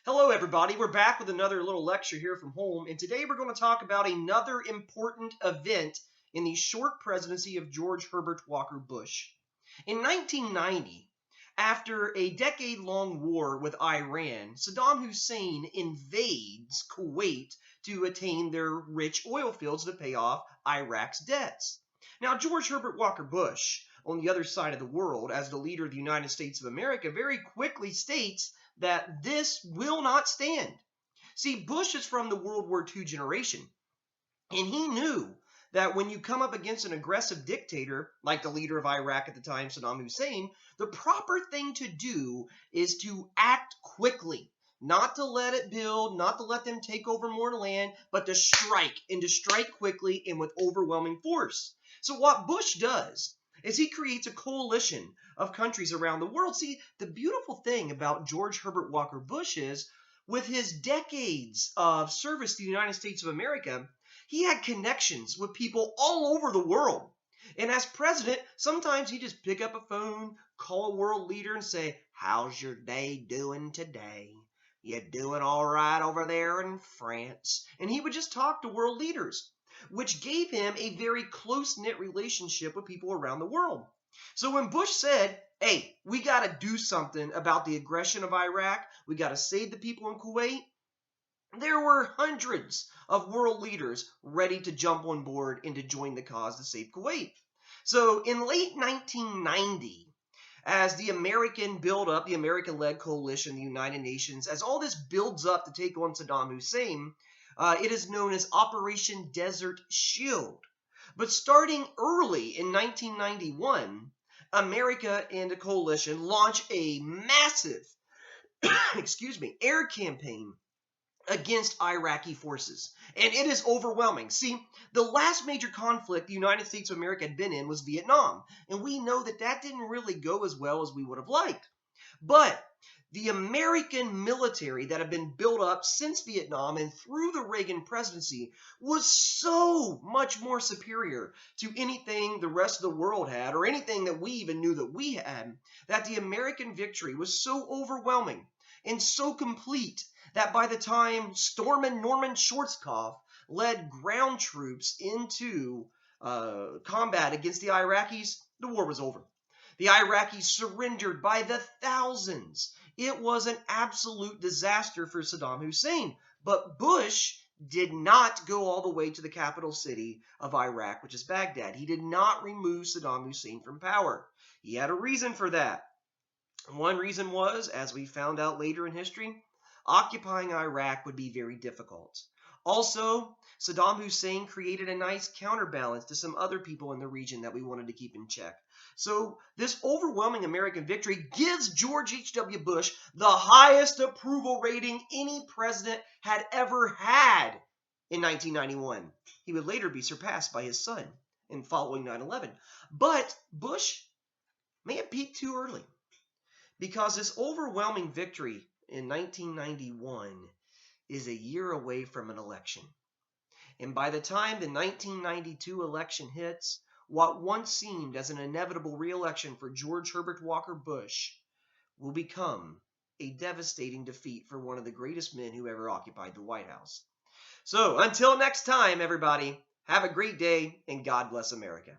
Hello, everybody. We're back with another little lecture here from home, and today we're going to talk about another important event in the short presidency of George Herbert Walker Bush. In 1990, after a decade-long war with Iran, Saddam Hussein invades Kuwait to attain their rich oil fields to pay off Iraq's debts. Now, George Herbert Walker Bush, on the other side of the world, as the leader of the United States of America, very quickly states that this will not stand. See, Bush is from the World War II generation, and he knew that when you come up against an aggressive dictator, like the leader of Iraq at the time, Saddam Hussein, the proper thing to do is to act quickly. Not to let it build, not to let them take over more land, but to strike, and to strike quickly and with overwhelming force. So what Bush does is he creates a coalition of countries around the world. See, the beautiful thing about George Herbert Walker Bush is, with his decades of service to the United States of America, he had connections with people all over the world. And as president, sometimes he just pick up a phone, call a world leader and say, "How's your day doing today? You doing all right over there in France?" And he would just talk to world leaders, which gave him a very close-knit relationship with people around the world. So when Bush said, "Hey, we got to do something about the aggression of Iraq, we got to save the people in Kuwait," there were hundreds of world leaders ready to jump on board and to join the cause to save Kuwait. So in late 1990, as the American-led coalition, the United Nations, as all this builds up to take on Saddam Hussein, it is known as Operation Desert Shield. But starting early in 1991, America and the coalition launched a massive air campaign against Iraqi forces. And it is overwhelming. See, the last major conflict the United States of America had been in was Vietnam. And we know that that didn't really go as well as we would have liked. But the American military that had been built up since Vietnam and through the Reagan presidency was so much more superior to anything the rest of the world had, or anything that we even knew that we had, that the American victory was so overwhelming and so complete that by the time Stormin' Norman Schwarzkopf led ground troops into combat against the Iraqis, the war was over. The Iraqis surrendered by the thousands. It was an absolute disaster for Saddam Hussein. But Bush did not go all the way to the capital city of Iraq, which is Baghdad. He did not remove Saddam Hussein from power. He had a reason for that. One reason was, as we found out later in history, occupying Iraq would be very difficult. Also, Saddam Hussein created a nice counterbalance to some other people in the region that we wanted to keep in check. So this overwhelming American victory gives George H.W. Bush the highest approval rating any president had ever had in 1991. He would later be surpassed by his son in following 9/11. But Bush may have peaked too early, because this overwhelming victory in 1991 is a year away from an election. And by the time the 1992 election hits, what once seemed as an inevitable re-election for George Herbert Walker Bush will become a devastating defeat for one of the greatest men who ever occupied the White House. So until next time, everybody, have a great day and God bless America.